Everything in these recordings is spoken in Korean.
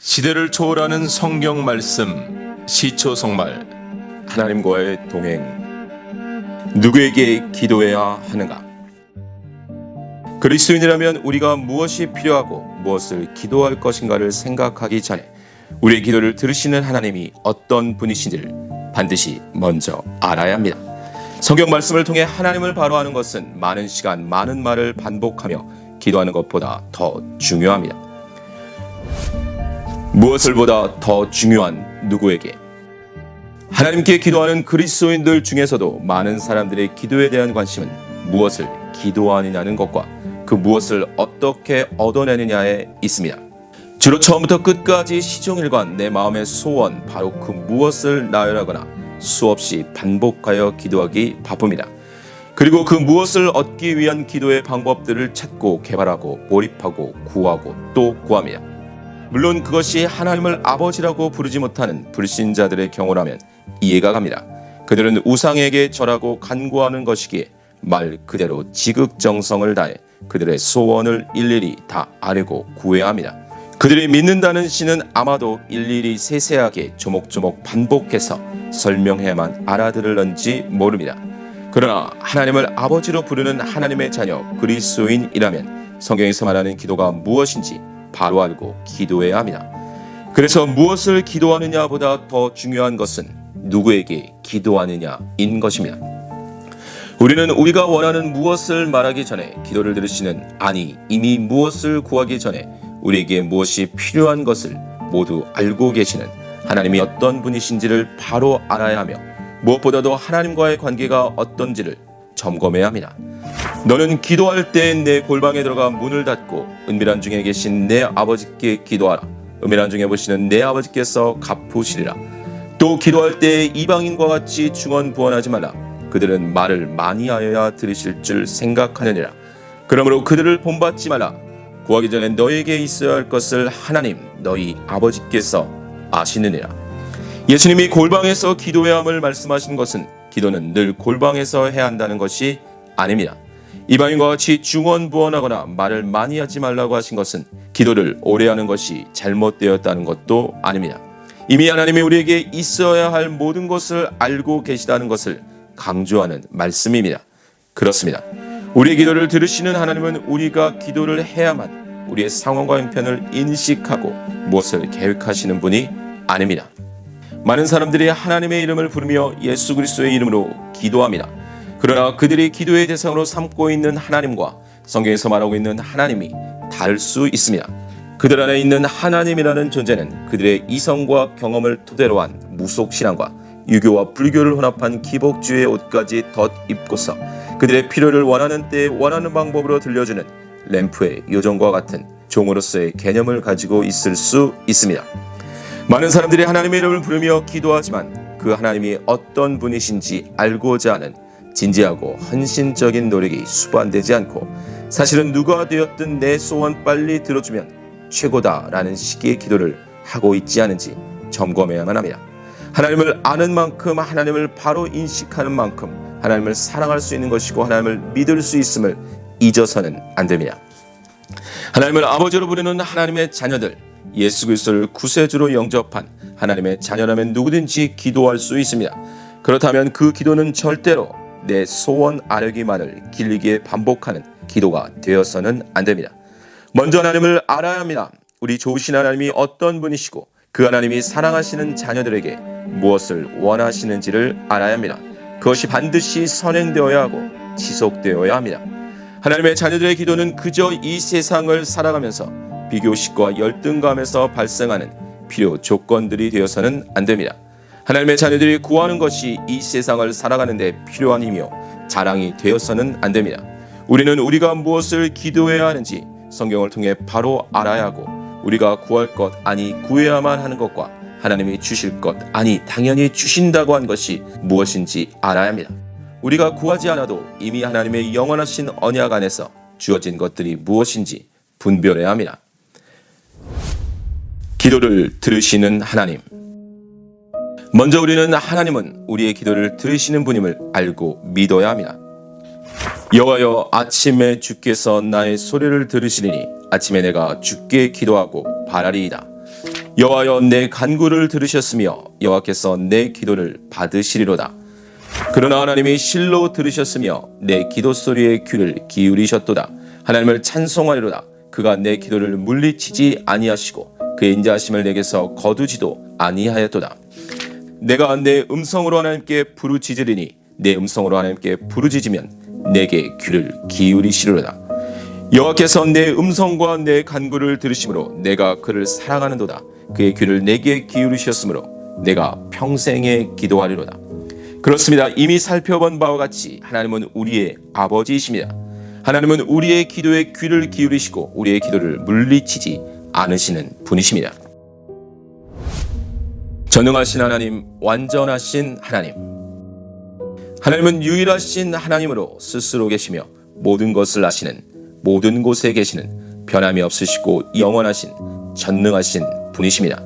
시대를 초월하는 성경 말씀 시초성말. 하나님과의 동행. 누구에게 기도해야 하는가? 그리스도인이라면 우리가 무엇이 필요하고 무엇을 기도할 것인가를 생각하기 전에 우리의 기도를 들으시는 하나님이 어떤 분이신지를 반드시 먼저 알아야 합니다. 성경 말씀을 통해 하나님을 바로하는 것은 많은 시간, 많은 말을 반복하며 기도하는 것보다 더 중요합니다. 무엇을 보다 더 중요한 누구에게? 하나님께 기도하는 그리스도인들 중에서도 많은 사람들의 기도에 대한 관심은 무엇을 기도하느냐는 것과 그 무엇을 어떻게 얻어내느냐에 있습니다. 주로 처음부터 끝까지 시종일관 내 마음의 소원, 바로 그 무엇을 나열하거나 수없이 반복하여 기도하기 바쁩니다. 그리고 그 무엇을 얻기 위한 기도의 방법들을 찾고 개발하고 몰입하고 구하고 또 구합니다. 물론 그것이 하나님을 아버지라고 부르지 못하는 불신자들의 경우라면 이해가 갑니다. 그들은 우상에게 절하고 간구하는 것이기에 말 그대로 지극정성을 다해 그들의 소원을 일일이 다 아뢰고 구해야 합니다. 그들이 믿는다는 신은 아마도 일일이 세세하게 조목조목 반복해서 설명해야만 알아들을런지 모릅니다. 그러나 하나님을 아버지로 부르는 하나님의 자녀 그리스도인이라면 성경에서 말하는 기도가 무엇인지 바로 알고 기도해야 합니다. 그래서 무엇을 기도하느냐보다 더 중요한 것은 누구에게 기도하느냐인 것입니다. 우리는 우리가 원하는 무엇을 말하기 전에 기도를 들으시는, 아니 이미 무엇을 구하기 전에 우리에게 무엇이 필요한 것을 모두 알고 계시는 하나님이 어떤 분이신지를 바로 알아야 하며 무엇보다도 하나님과의 관계가 어떤지를 점검해야 합니다. 너는 기도할 때 내 골방에 들어가 문을 닫고 은밀한 중에 계신 내 아버지께 기도하라. 은밀한 중에 보시는 내 아버지께서 갚으시리라. 또 기도할 때 이방인과 같이 중언부언하지 말라. 그들은 말을 많이 하여야 들으실 줄 생각하느니라. 그러므로 그들을 본받지 말라. 구하기 전에 너에게 있어야 할 것을 하나님 너희 아버지께서 아시느니라. 예수님이 골방에서 기도해야 함을 말씀하신 것은 기도는 늘 골방에서 해야 한다는 것이 아닙니다. 이방인과 같이 중언부언하거나 말을 많이 하지 말라고 하신 것은 기도를 오래 하는 것이 잘못되었다는 것도 아닙니다. 이미 하나님이 우리에게 있어야 할 모든 것을 알고 계시다는 것을 강조하는 말씀입니다. 그렇습니다. 우리의 기도를 들으시는 하나님은 우리가 기도를 해야만 우리의 상황과 형편을 인식하고 무엇을 계획하시는 분이 아닙니다. 많은 사람들이 하나님의 이름을 부르며 예수 그리스도의 이름으로 기도합니다. 그러나 그들이 기도의 대상으로 삼고 있는 하나님과 성경에서 말하고 있는 하나님이 다를 수 있습니다. 그들 안에 있는 하나님이라는 존재는 그들의 이성과 경험을 토대로 한 무속신앙과 유교와 불교를 혼합한 기복주의 옷까지 덧입고서 그들의 필요를 원하는 때에 원하는 방법으로 들려주는 램프의 요정과 같은 종으로서의 개념을 가지고 있을 수 있습니다. 많은 사람들이 하나님의 이름을 부르며 기도하지만 그 하나님이 어떤 분이신지 알고자 하는 진지하고 헌신적인 노력이 수반되지 않고 사실은 누가 되었든 내 소원 빨리 들어주면 최고다라는 식의 기도를 하고 있지 않은지 점검해야만 합니다. 하나님을 아는 만큼, 하나님을 바로 인식하는 만큼 하나님을 사랑할 수 있는 것이고 하나님을 믿을 수 있음을 잊어서는 안 됩니다. 하나님을 아버지로 부르는 하나님의 자녀들, 예수 그리스도를 구세주로 영접한 하나님의 자녀라면 누구든지 기도할 수 있습니다. 그렇다면 그 기도는 절대로 내 소원 아뢰기만을 길게 반복하는 기도가 되어서는 안 됩니다. 먼저 하나님을 알아야 합니다. 우리 좋으신 하나님이 어떤 분이시고 그 하나님이 사랑하시는 자녀들에게 무엇을 원하시는지를 알아야 합니다. 그것이 반드시 선행되어야 하고 지속되어야 합니다. 하나님의 자녀들의 기도는 그저 이 세상을 살아가면서 비교식과 열등감에서 발생하는 필요 조건들이 되어서는 안 됩니다. 하나님의 자녀들이 구하는 것이 이 세상을 살아가는 데 필요한 힘이요 자랑이 되어서는 안 됩니다. 우리는 우리가 무엇을 기도해야 하는지 성경을 통해 바로 알아야 하고 우리가 구할 것, 아니 구해야만 하는 것과 하나님이 주실 것, 아니 당연히 주신다고 한 것이 무엇인지 알아야 합니다. 우리가 구하지 않아도 이미 하나님의 영원하신 언약 안에서 주어진 것들이 무엇인지 분별해야 합니다. 기도를 들으시는 하나님. 먼저 우리는 하나님은 우리의 기도를 들으시는 분임을 알고 믿어야 합니다. 여호와여, 아침에 주께서 나의 소리를 들으시리니 아침에 내가 주께 기도하고 바라리이다. 여호와여 내 간구를 들으셨으며 여호와께서 내 기도를 받으시리로다. 그러나 하나님이 실로 들으셨으며 내 기도 소리에 귀를 기울이셨도다. 하나님을 찬송하리로다. 그가 내 기도를 물리치지 아니하시고 그의 인자하심을 내게서 거두지도 아니하였도다. 내가 내 음성으로 하나님께 부르짖으리니 내 음성으로 하나님께 부르짖으면 내게 귀를 기울이시리로다. 여호와께서 내 음성과 내 간구를 들으심으로 내가 그를 사랑하는도다. 그의 귀를 내게 기울이셨으므로 내가 평생에 기도하리로다. 그렇습니다. 이미 살펴본 바와 같이 하나님은 우리의 아버지이십니다. 하나님은 우리의 기도에 귀를 기울이시고 우리의 기도를 물리치지 않으시는 분이십니다. 전능하신 하나님, 완전하신 하나님. 하나님은 유일하신 하나님으로 스스로 계시며 모든 것을 아시는, 모든 곳에 계시는 변함이 없으시고 영원하신 전능하신 분이십니다.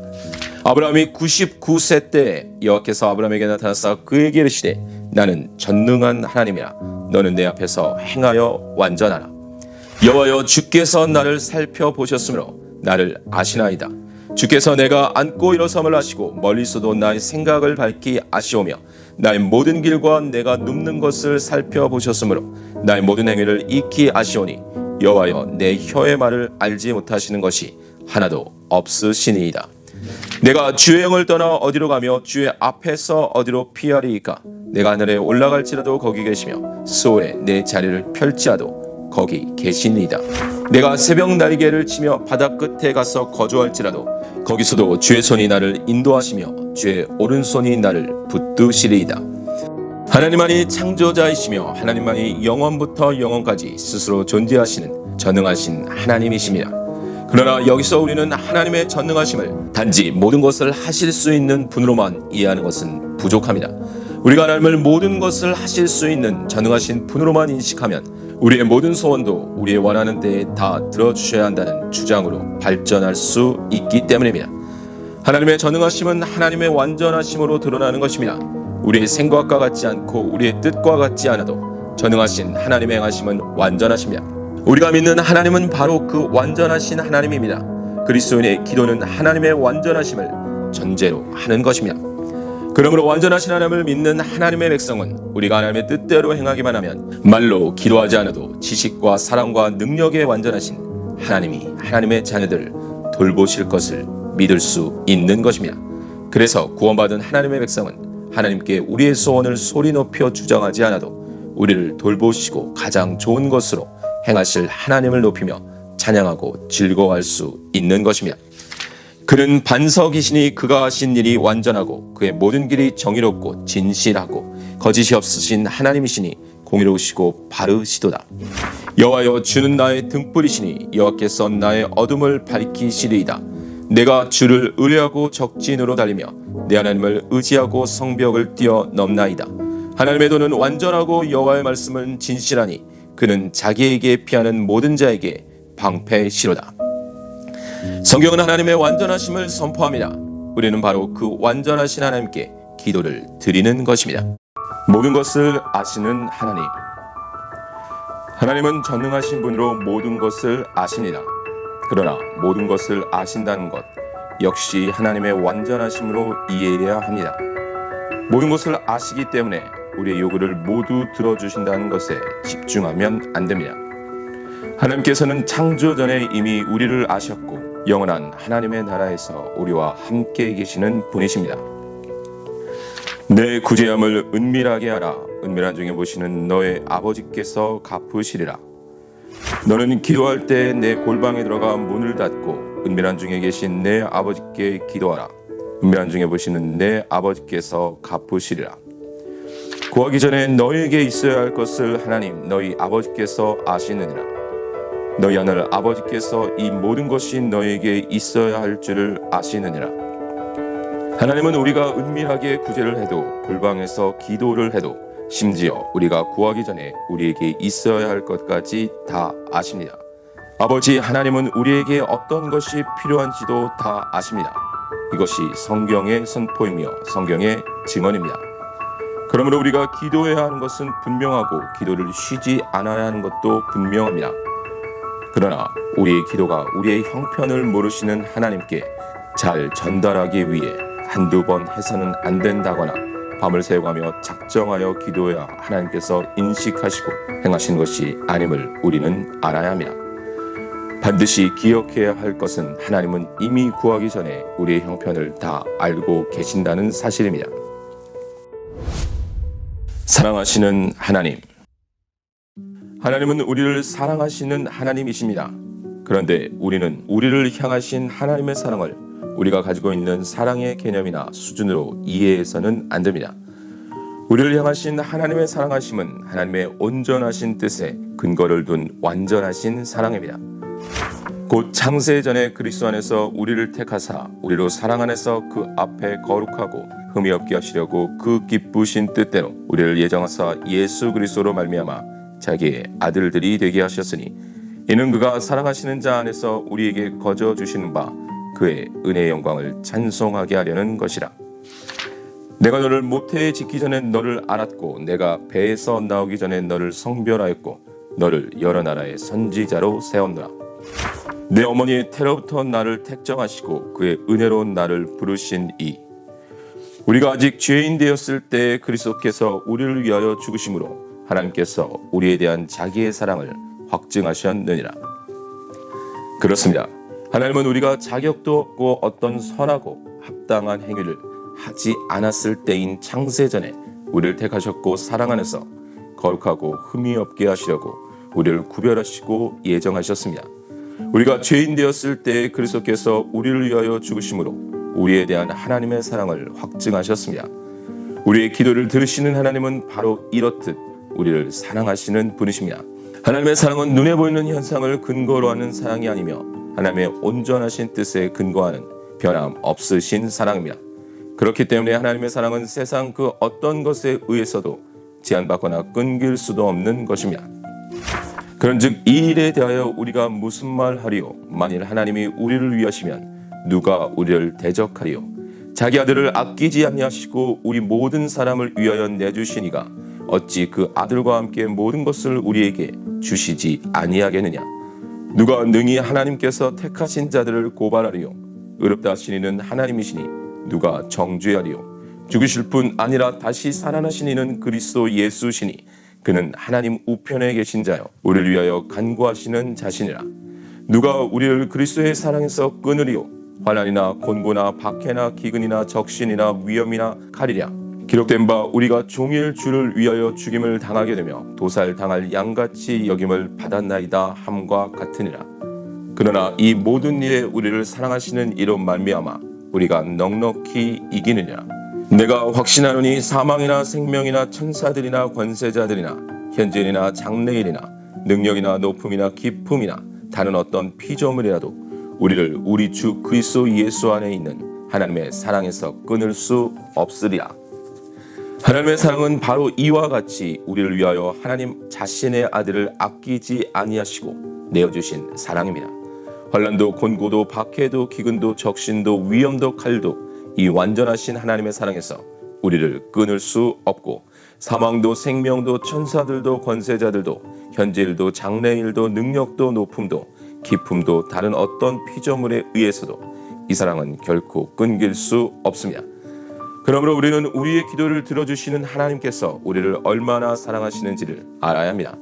아브라함이 99세 때 여호와께서 아브라함에게 나타나사 그에게 이르시되 나는 전능한 하나님이라. 너는 내 앞에서 행하여 완전하라. 여호와여 주께서 나를 살펴보셨으므로 나를 아시나이다. 주께서 내가 앉고 일어섬을 아시고 멀리서도 나의 생각을 밝히 아시오며 나의 모든 길과 내가 눕는 것을 살펴보셨으므로 나의 모든 행위를 익히 아시오니 여호와여 내 혀의 말을 알지 못하시는 것이 하나도 없으시니이다. 내가 주의 영을 떠나 어디로 가며 주의 앞에서 어디로 피하리이까? 내가 하늘에 올라갈지라도 거기 계시며 수월에 내 자리를 펼치하도 거기 계시니이다. 내가 새벽 날개를 치며 바다 끝에 가서 거주할지라도 거기서도 주의 손이 나를 인도하시며 주의 오른손이 나를 붙드시리이다. 하나님만이 창조자이시며 하나님만이 영원부터 영원까지 스스로 존재하시는 전능하신 하나님이십니다. 그러나 여기서 우리는 하나님의 전능하심을 단지 모든 것을 하실 수 있는 분으로만 이해하는 것은 부족합니다. 우리가 하나님을 모든 것을 하실 수 있는 전능하신 분으로만 인식하면 우리의 모든 소원도 우리의 원하는 때에 다 들어주셔야 한다는 주장으로 발전할 수 있기 때문입니다. 하나님의 전능하심은 하나님의 완전하심으로 드러나는 것입니다. 우리의 생각과 같지 않고 우리의 뜻과 같지 않아도 전능하신 하나님의 행하심은 완전하십니다. 우리가 믿는 하나님은 바로 그 완전하신 하나님입니다. 그리스도인의 기도는 하나님의 완전하심을 전제로 하는 것입니다. 그러므로 완전하신 하나님을 믿는 하나님의 백성은 우리가 하나님의 뜻대로 행하기만 하면 말로 기도하지 않아도 지식과 사랑과 능력에 완전하신 하나님이 하나님의 자녀들을 돌보실 것을 믿을 수 있는 것입니다. 그래서 구원받은 하나님의 백성은 하나님께 우리의 소원을 소리 높여 주장하지 않아도 우리를 돌보시고 가장 좋은 것으로 행하실 하나님을 높이며 찬양하고 즐거워할 수 있는 것입니다. 그는 반석이시니 그가 하신 일이 완전하고 그의 모든 길이 정의롭고 진실하고 거짓이 없으신 하나님이시니 공의로우시고 바르시도다. 여호와여 주는 나의 등불이시니 여호와께서 나의 어둠을 밝히시리이다. 내가 주를 의뢰하고 적진으로 달리며 내 하나님을 의지하고 성벽을 뛰어넘나이다. 하나님의 도는 완전하고 여호와의 말씀은 진실하니 그는 자기에게 피하는 모든 자에게 방패시로다. 성경은 하나님의 완전하심을 선포합니다. 우리는 바로 그 완전하신 하나님께 기도를 드리는 것입니다. 모든 것을 아시는 하나님. 하나님은 전능하신 분으로 모든 것을 아십니다. 그러나 모든 것을 아신다는 것 역시 하나님의 완전하심으로 이해해야 합니다. 모든 것을 아시기 때문에 우리의 요구를 모두 들어주신다는 것에 집중하면 안 됩니다. 하나님께서는 창조 전에 이미 우리를 아셨고 영원한 하나님의 나라에서 우리와 함께 계시는 분이십니다. 내 구제함을 은밀하게 하라. 은밀한 중에 보시는 너의 아버지께서 갚으시리라. 너는 기도할 때 내 골방에 들어가 문을 닫고 은밀한 중에 계신 내 아버지께 기도하라. 은밀한 중에 보시는 내 아버지께서 갚으시리라. 구하기 전에 너희에게 있어야 할 것을 하나님 너희 아버지께서 아시느니라. 너희 하늘 아버지께서 이 모든 것이 너희에게 있어야 할 줄을 아시느니라. 하나님은 우리가 은밀하게 구제를 해도 골방에서 기도를 해도 심지어 우리가 구하기 전에 우리에게 있어야 할 것까지 다 아십니다. 아버지 하나님은 우리에게 어떤 것이 필요한지도 다 아십니다. 이것이 성경의 선포이며 성경의 증언입니다. 그러므로 우리가 기도해야 하는 것은 분명하고 기도를 쉬지 않아야 하는 것도 분명합니다. 그러나 우리의 기도가 우리의 형편을 모르시는 하나님께 잘 전달하기 위해 한두 번 해서는 안 된다거나 밤을 새워가며 작정하여 기도해야 하나님께서 인식하시고 행하신 것이 아님을 우리는 알아야 합니다. 반드시 기억해야 할 것은 하나님은 이미 구하기 전에 우리의 형편을 다 알고 계신다는 사실입니다. 사랑하시는 하나님, 하나님은 우리를 사랑하시는 하나님이십니다. 그런데 우리는 우리를 향하신 하나님의 사랑을 우리가 가지고 있는 사랑의 개념이나 수준으로 이해해서는 안 됩니다. 우리를 향하신 하나님의 사랑하심은 하나님의 온전하신 뜻에 근거를 둔 완전하신 사랑입니다. 곧 창세 전에 그리스도 안에서 우리를 택하사 우리로 사랑 안에서 그 앞에 거룩하고 흠이 없게 하시려고 그 기쁘신 뜻대로 우리를 예정하사 예수 그리스도로 말미암아 자기의 아들들이 되게 하셨으니 이는 그가 사랑하시는 자 안에서 우리에게 거저 주시는 바 그의 은혜의 영광을 찬송하게 하려는 것이라. 내가 너를 모태에 짓기 전에 너를 알았고 내가 배에서 나오기 전에 너를 성별하였고 너를 여러 나라의 선지자로 세웠노라. 내 어머니의 태로부터 나를 택정하시고 그의 은혜로운 나를 부르신 이. 우리가 아직 죄인 되었을 때 그리스도께서 우리를 위하여 죽으심으로 하나님께서 우리에 대한 자기의 사랑을 확증하셨느니라. 그렇습니다. 하나님은 우리가 자격도 없고 어떤 선하고 합당한 행위를 하지 않았을 때인 창세전에 우리를 택하셨고 사랑 안에서 거룩하고 흠이 없게 하시려고 우리를 구별하시고 예정하셨습니다. 우리가 죄인 되었을 때 그리스도께서 우리를 위하여 죽으심으로 우리에 대한 하나님의 사랑을 확증하셨습니다. 우리의 기도를 들으시는 하나님은 바로 이렇듯 우리를 사랑하시는 분이십니다. 하나님의 사랑은 눈에 보이는 현상을 근거로 하는 사랑이 아니며 하나님의 온전하신 뜻에 근거하는 변함없으신 사랑입니다. 그렇기 때문에 하나님의 사랑은 세상 그 어떤 것에 의해서도 제한받거나 끊길 수도 없는 것입니다. 그런즉 이 일에 대하여 우리가 무슨 말하리요? 만일 하나님이 우리를 위하시면 누가 우리를 대적하리요? 자기 아들을 아끼지 아니하시고 우리 모든 사람을 위하여 내주시니가 어찌 그 아들과 함께 모든 것을 우리에게 주시지 아니하겠느냐? 누가 능히 하나님께서 택하신 자들을 고발하리요? 의롭다 하시니는 하나님이시니 누가 정죄하리요? 죽으실 뿐 아니라 다시 살아나신 이는 그리스도 예수시니 그는 하나님 우편에 계신 자요 우리를 위하여 간구하시는 자신이라. 누가 우리를 그리스도의 사랑에서 끊으리요? 환난이나 곤고나 박해나 기근이나 적신이나 위험이나 칼이랴. 기록된 바 우리가 종일 주를 위하여 죽임을 당하게 되며 도살당할 양같이 여김을 받았나이다 함과 같으니라. 그러나 이 모든 일에 우리를 사랑하시는 이로 말미암아 우리가 넉넉히 이기느니라. 내가 확신하노니 사망이나 생명이나 천사들이나 권세자들이나 현재일이나 장래일이나 능력이나 높음이나 기품이나 다른 어떤 피조물이라도 우리를 우리 주 그리스도 예수 안에 있는 하나님의 사랑에서 끊을 수 없으리라. 하나님의 사랑은 바로 이와 같이 우리를 위하여 하나님 자신의 아들을 아끼지 아니하시고 내어주신 사랑입니다. 환난도 곤고도 박해도 기근도 적신도 위험도 칼도 이 완전하신 하나님의 사랑에서 우리를 끊을 수 없고 사망도 생명도 천사들도 권세자들도 현재일도 장래일도 능력도 높음도 기품도 다른 어떤 피조물에 의해서도 이 사랑은 결코 끊길 수 없습니다. 그러므로 우리는 우리의 기도를 들어주시는 하나님께서 우리를 얼마나 사랑하시는지를 알아야 합니다.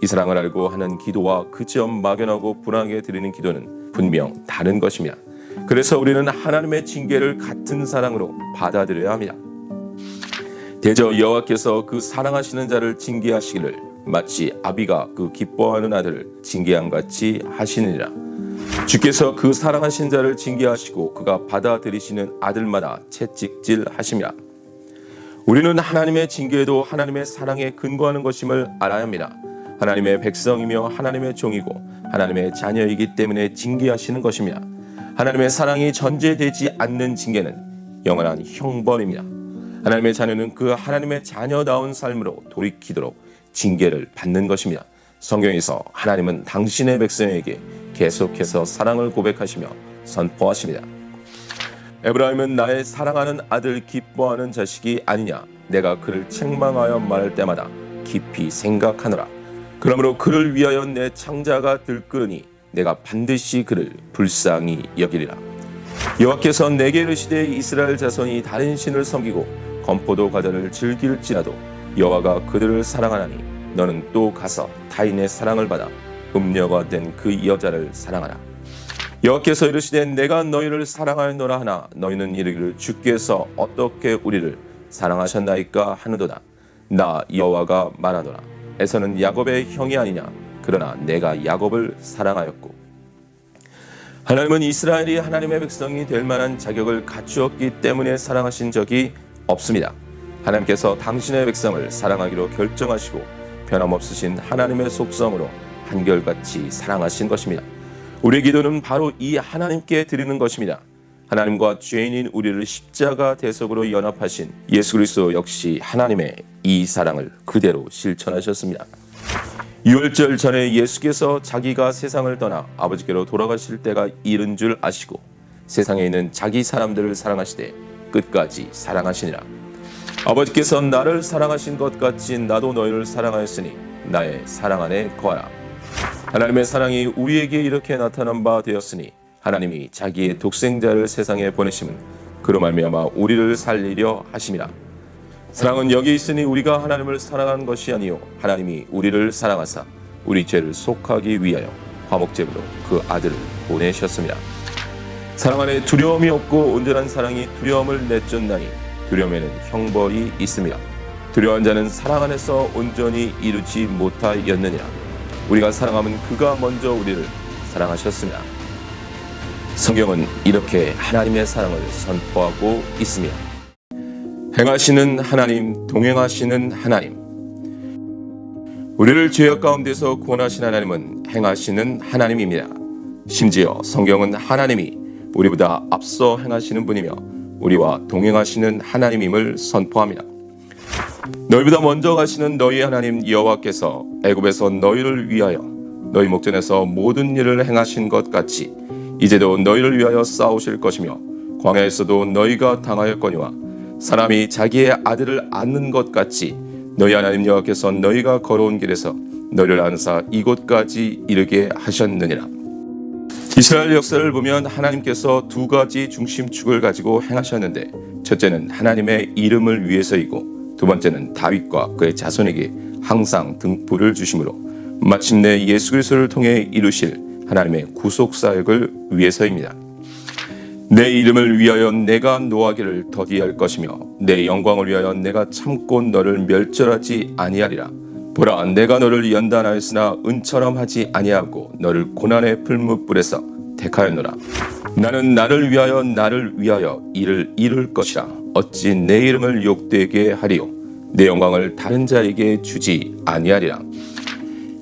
이 사랑을 알고 하는 기도와 그저 막연하고 불안하게 드리는 기도는 분명 다른 것입니다. 그래서 우리는 하나님의 징계를 같은 사랑으로 받아들여야 합니다. 대저 여호와께서 그 사랑하시는 자를 징계하시기를 마치 아비가 그 기뻐하는 아들을 징계함 같이 하시느니라. 주께서 그 사랑하신 자를 징계하시고 그가 받아들이시는 아들마다 채찍질 하시며 우리는 하나님의 징계에도 하나님의 사랑에 근거하는 것임을 알아야 합니다. 하나님의 백성이며 하나님의 종이고 하나님의 자녀이기 때문에 징계하시는 것입니다. 하나님의 사랑이 전제되지 않는 징계는 영원한 형벌입니다. 하나님의 자녀는 그 하나님의 자녀다운 삶으로 돌이키도록 징계를 받는 것입니다. 성경에서 하나님은 당신의 백성에게 계속해서 사랑을 고백하시며 선포하십니다. 에브라임은 나의 사랑하는 아들 기뻐하는 자식이 아니냐. 내가 그를 책망하여 말할 때마다 깊이 생각하노라. 그러므로 그를 위하여 내 창자가 들끓으니 내가 반드시 그를 불쌍히 여기리라. 여호와께서 내게 이르시되 이스라엘 자손이 다른 신을 섬기고 건포도 과자를 즐길지라도 여호와가 그들을 사랑하나니 너는 또 가서 타인의 사랑을 받아 음녀가 된 그 여자를 사랑하라. 여호와께서 이르시되 내가 너희를 사랑하였노라 하나 너희는 이르기를 주께서 어떻게 우리를 사랑하셨나이까 하는도다. 나 여호와가 말하노라. 에서는 야곱의 형이 아니냐. 그러나 내가 야곱을 사랑하였고. 하나님은 이스라엘이 하나님의 백성이 될 만한 자격을 갖추었기 때문에 사랑하신 적이 없습니다. 하나님께서 당신의 백성을 사랑하기로 결정하시고 변함없으신 하나님의 속성으로 한결같이 사랑하신 것입니다. 우리의 기도는 바로 이 하나님께 드리는 것입니다. 하나님과 죄인인 우리를 십자가 대속으로 연합하신 예수 그리스도 역시 하나님의 이 사랑을 그대로 실천하셨습니다. 유월절 전에 예수께서 자기가 세상을 떠나 아버지께로 돌아가실 때가 이른 줄 아시고 세상에 있는 자기 사람들을 사랑하시되 끝까지 사랑하시니라. 아버지께서 나를 사랑하신 것 같이 나도 너희를 사랑하였으니 나의 사랑 안에 거하라. 하나님의 사랑이 우리에게 이렇게 나타난 바 되었으니 하나님이 자기의 독생자를 세상에 보내심은 그로 말미암아 우리를 살리려 하심이라. 사랑은 여기 있으니 우리가 하나님을 사랑한 것이 아니요 하나님이 우리를 사랑하사 우리 죄를 속하기 위하여 화목제물로 그 아들을 보내셨습니다. 사랑 안에 두려움이 없고 온전한 사랑이 두려움을 내쫓나니 두려움에는 형벌이 있습니다. 두려워한 자는 사랑 안에서 온전히 이루지 못하였느니라. 우리가 사랑하면 그가 먼저 우리를 사랑하셨습니다. 성경은 이렇게 하나님의 사랑을 선포하고 있습니다. 행하시는 하나님, 동행하시는 하나님. 우리를 죄악 가운데서 구원하신 하나님은 행하시는 하나님입니다. 심지어 성경은 하나님이 우리보다 앞서 행하시는 분이며 우리와 동행하시는 하나님임을 선포합니다. 너희보다 먼저 가시는 너희 하나님 여호와께서 애굽에서 너희를 위하여 너희 목전에서 모든 일을 행하신 것 같이 이제도 너희를 위하여 싸우실 것이며 광야에서도 너희가 당하였거니와 사람이 자기의 아들을 안는 것 같이 너희 하나님 여호와께서 너희가 걸어온 길에서 너희를 안사 이곳까지 이르게 하셨느니라. 이스라엘 역사를 보면 하나님께서 두 가지 중심축을 가지고 행하셨는데 첫째는 하나님의 이름을 위해서이고 두 번째는 다윗과 그의 자손에게 항상 등불을 주심으로 마침내 예수 그리스도를 통해 이루실 하나님의 구속 사역을 위해서입니다. 내 이름을 위하여 내가 노하기를 더디할 것이며 내 영광을 위하여 내가 참고 너를 멸절하지 아니하리라. 보라, 내가 너를 연단하였으나 은처럼 하지 아니하고 너를 고난의 풀무불에서 택하였노라. 나는 나를 위하여 이를 이룰 것이라. 어찌 내 이름을 욕되게 하리요 내 영광을 다른 자에게 주지 아니하리라.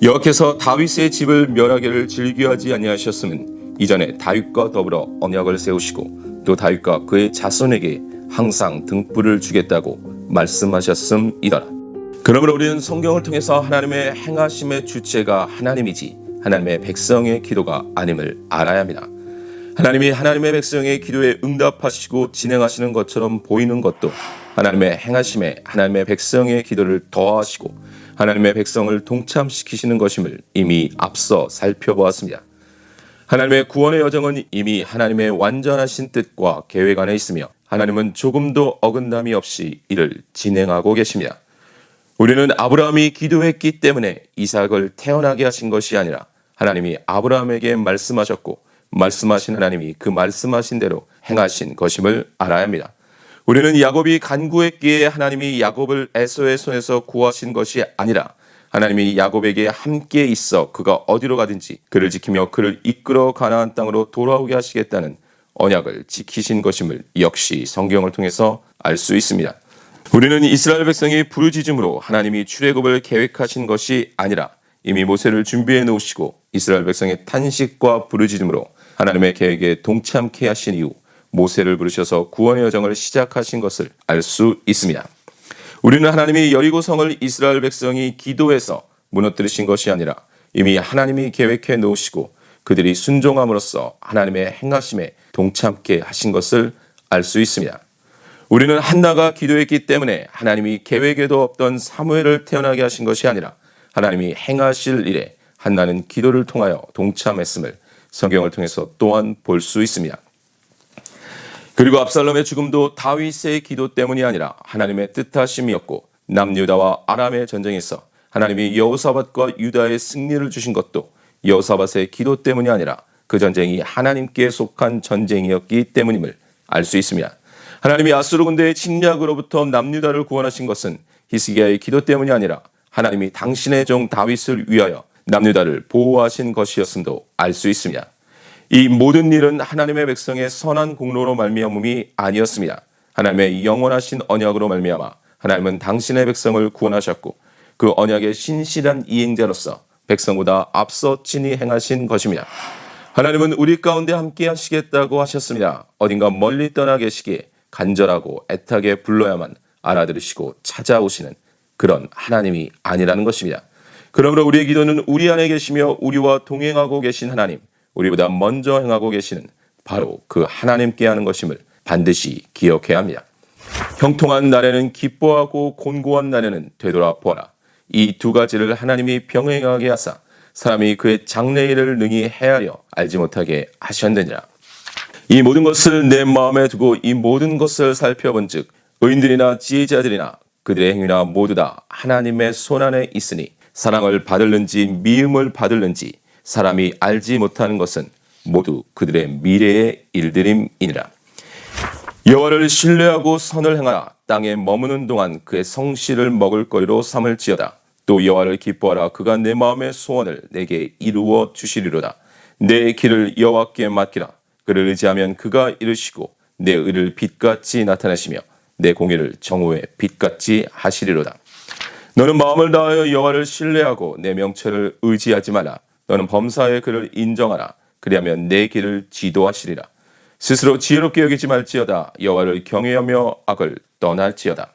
여호와께서 다윗의 집을 멸하기를 즐겨하지 아니하셨음은 이전에 다윗과 더불어 언약을 세우시고 또 다윗과 그의 자손에게 항상 등불을 주겠다고 말씀하셨음이더라. 그러므로 우리는 성경을 통해서 하나님의 행하심의 주체가 하나님이지 하나님의 백성의 기도가 아님을 알아야 합니다. 하나님이 하나님의 백성의 기도에 응답하시고 진행하시는 것처럼 보이는 것도 하나님의 행하심에 하나님의 백성의 기도를 더하시고 하나님의 백성을 동참시키시는 것임을 이미 앞서 살펴보았습니다. 하나님의 구원의 여정은 이미 하나님의 완전하신 뜻과 계획 안에 있으며 하나님은 조금도 어긋남이 없이 이를 진행하고 계십니다. 우리는 아브라함이 기도했기 때문에 이삭을 태어나게 하신 것이 아니라 하나님이 아브라함에게 말씀하셨고 말씀하신 하나님이 그 말씀하신 대로 행하신 것임을 알아야 합니다. 우리는 야곱이 간구했기에 하나님이 야곱을 에서의 손에서 구하신 것이 아니라 하나님이 야곱에게 함께 있어 그가 어디로 가든지 그를 지키며 그를 이끌어 가나안 땅으로 돌아오게 하시겠다는 언약을 지키신 것임을 역시 성경을 통해서 알 수 있습니다. 우리는 이스라엘 백성이 부르짖음으로 하나님이 출애굽을 계획하신 것이 아니라 이미 모세를 준비해 놓으시고 이스라엘 백성의 탄식과 부르짖음으로 하나님의 계획에 동참케 하신 이후 모세를 부르셔서 구원의 여정을 시작하신 것을 알 수 있습니다. 우리는 하나님이 여리고성을 이스라엘 백성이 기도해서 무너뜨리신 것이 아니라 이미 하나님이 계획해 놓으시고 그들이 순종함으로써 하나님의 행하심에 동참케 하신 것을 알 수 있습니다. 우리는 한나가 기도했기 때문에 하나님이 계획에도 없던 사무엘을 태어나게 하신 것이 아니라 하나님이 행하실 일에 한나는 기도를 통하여 동참했음을 성경을 통해서 또한 볼 수 있습니다. 그리고 압살롬의 죽음도 다윗의 기도 때문이 아니라 하나님의 뜻하심이었고, 남유다와 아람의 전쟁에서 하나님이 여호사밧과 유다의 승리를 주신 것도 여호사밧의 기도 때문이 아니라 그 전쟁이 하나님께 속한 전쟁이었기 때문임을 알 수 있습니다. 하나님이 아수르 군대의 침략으로부터 남유다를 구원하신 것은 히스기야의 기도 때문이 아니라 하나님이 당신의 종 다윗을 위하여 남유다를 보호하신 것이었음도 알 수 있습니다. 이 모든 일은 하나님의 백성의 선한 공로로 말미암음이 아니었습니다. 하나님의 영원하신 언약으로 말미암아 하나님은 당신의 백성을 구원하셨고, 그 언약의 신실한 이행자로서 백성보다 앞서 친히 행하신 것입니다. 하나님은 우리 가운데 함께 하시겠다고 하셨습니다. 어딘가 멀리 떠나 계시기에 간절하고 애타게 불러야만 알아들으시고 찾아오시는 그런 하나님이 아니라는 것입니다. 그러므로 우리의 기도는 우리 안에 계시며 우리와 동행하고 계신 하나님, 우리보다 먼저 행하고 계시는 바로 그 하나님께 하는 것임을 반드시 기억해야 합니다. 형통한 날에는 기뻐하고 곤고한 날에는 되돌아보아라. 이 두 가지를 하나님이 병행하게 하사 사람이 그의 장래일을 능히 헤아려 알지 못하게 하셨느니라. 이 모든 것을 내 마음에 두고 이 모든 것을 살펴본즉 의인들이나 지혜자들이나 그들의 행위나 모두 다 하나님의 손안에 있으니 사랑을 받을는지 미움을 받을는지 사람이 알지 못하는 것은 모두 그들의 미래의 일들임이니라. 여호와를 신뢰하고 선을 행하라. 땅에 머무는 동안 그의 성실을 먹을 거리로 삼을지어다. 또 여호와를 기뻐하라. 그가 내 마음의 소원을 내게 이루어 주시리로다. 내 길을 여호와께 맡기라. 그를 의지하면 그가 이루시고 내 의를 빛같이 나타내시며 내 공의를 정오의 빛같이 하시리로다. 너는 마음을 다하여 여호와를 신뢰하고 내 명철을 의지하지 말라. 너는 범사에 그를 인정하라. 그리하면 내 길을 지도하시리라. 스스로 지혜롭게 여기지 말지어다. 여호와를 경외하며 악을 떠날지어다.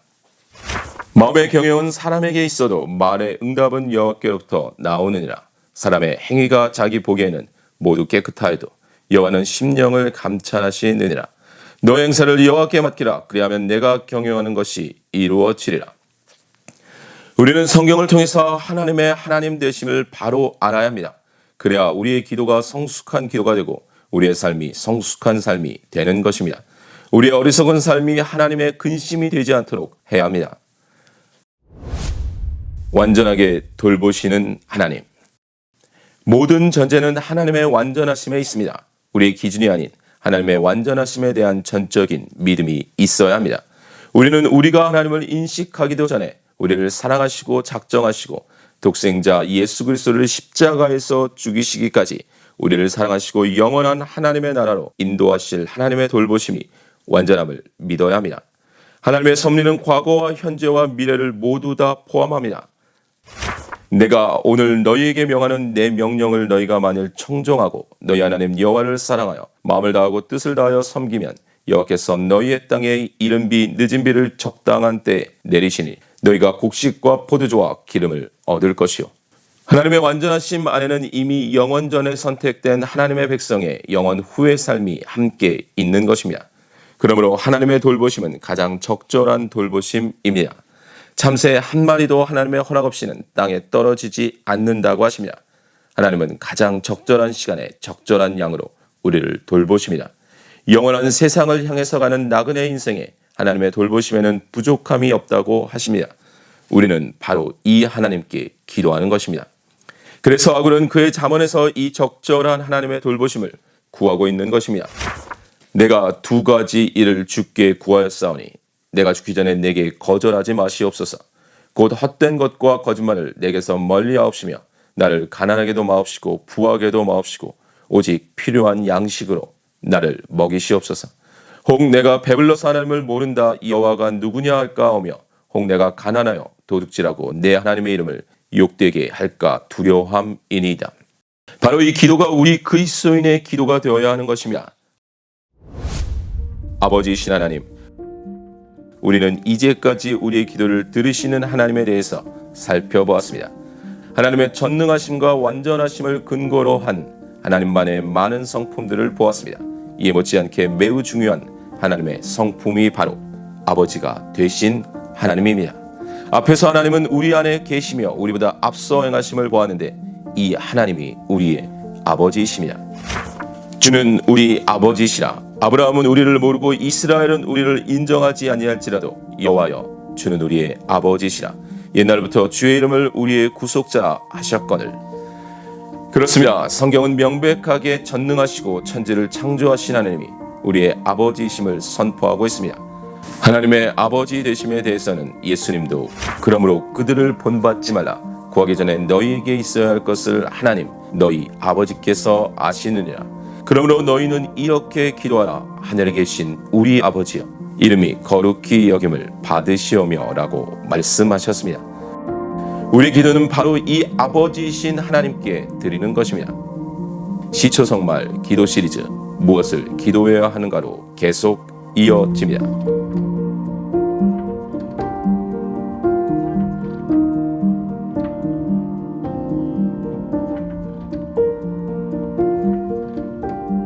마음의 경외는 사람에게 있어도 말의 응답은 여호와께로부터 나오느니라. 사람의 행위가 자기 보기에는 모두 깨끗하여도 여호와는 심령을 감찰하시느니라. 너의 행사를 여호와께 맡기라. 그리하면 내가 경외하는 것이 이루어지리라. 우리는 성경을 통해서 하나님의 하나님 되심을 바로 알아야 합니다. 그래야 우리의 기도가 성숙한 기도가 되고 우리의 삶이 성숙한 삶이 되는 것입니다. 우리의 어리석은 삶이 하나님의 근심이 되지 않도록 해야 합니다. 완전하게 돌보시는 하나님. 모든 전제는 하나님의 완전하심에 있습니다. 우리의 기준이 아닌 하나님의 완전하심에 대한 전적인 믿음이 있어야 합니다. 우리는 우리가 하나님을 인식하기도 전에 우리를 사랑하시고 작정하시고 독생자 예수 그리스도를 십자가에서 죽이시기까지 우리를 사랑하시고 영원한 하나님의 나라로 인도하실 하나님의 돌보심이 완전함을 믿어야 합니다. 하나님의 섭리는 과거와 현재와 미래를 모두 다 포함합니다. 내가 오늘 너희에게 명하는 내 명령을 너희가 만일 청종하고 너희 하나님 여호와를 사랑하여 마음을 다하고 뜻을 다하여 섬기면 여호와께서 너희의 땅에 이른 비 늦은 비를 적당한 때에 내리시니 너희가 곡식과 포도주와 기름을 얻을 것이요. 하나님의 완전하심 안에는 이미 영원 전에 선택된 하나님의 백성의 영원 후의 삶이 함께 있는 것입니다. 그러므로 하나님의 돌보심은 가장 적절한 돌보심입니다. 참새 한 마리도 하나님의 허락 없이는 땅에 떨어지지 않는다고 하십니다. 하나님은 가장 적절한 시간에 적절한 양으로 우리를 돌보십니다. 영원한 세상을 향해서 가는 나그네 인생에 하나님의 돌보심에는 부족함이 없다고 하십니다. 우리는 바로 이 하나님께 기도하는 것입니다. 그래서 아굴은 그의 잠언에서 이 적절한 하나님의 돌보심을 구하고 있는 것입니다. 내가 두 가지 일을 주께 구하였사오니 내가 죽기 전에 내게 거절하지 마시옵소서. 곧 헛된 것과 거짓말을 내게서 멀리하옵시며 나를 가난하게도 마옵시고 부하게도 마옵시고 오직 필요한 양식으로 나를 먹이시옵소서. 혹 내가 배불러서 하나님을 모른다 여호와가 누구냐 할까 하며 혹 내가 가난하여 도둑질하고 내 하나님의 이름을 욕되게 할까 두려움이니이다. 바로 이 기도가 우리 그리스도인의 기도가 되어야 하는 것입니다. 아버지이신 하나님, 우리는 이제까지 우리의 기도를 들으시는 하나님에 대해서 살펴보았습니다. 하나님의 전능하심과 완전하심을 근거로 한 하나님만의 많은 성품들을 보았습니다. 이에 못지않게 매우 중요한 하나님의 성품이 바로 아버지가 되신 하나님입니다. 앞에서 하나님은 우리 안에 계시며 우리보다 앞서 행하심을 보았는데 이 하나님이 우리의 아버지이십니다. 주는 우리 아버지시라. 아브라함은 우리를 모르고 이스라엘은 우리를 인정하지 아니할지라도 여호와여 주는 우리의 아버지시라. 옛날부터 주의 이름을 우리의 구속자 하셨거늘. 그렇습니다. 성경은 명백하게 전능하시고 천지를 창조하신 하나님이 우리의 아버지이심을 선포하고 있습니다. 하나님의 아버지 되심에 대해서는 예수님도 그러므로 그들을 본받지 말라. 구하기 전에 너희에게 있어야 할 것을 하나님 너희 아버지께서 아시느니라. 그러므로 너희는 이렇게 기도하라. 하늘에 계신 우리 아버지여 이름이 거룩히 여김을 받으시오며 라고 말씀하셨습니다. 우리 기도는 바로 이 아버지이신 하나님께 드리는 것입니다. 시초성말 기도 시리즈 무엇을 기도해야 하는가로 계속 이어집니다.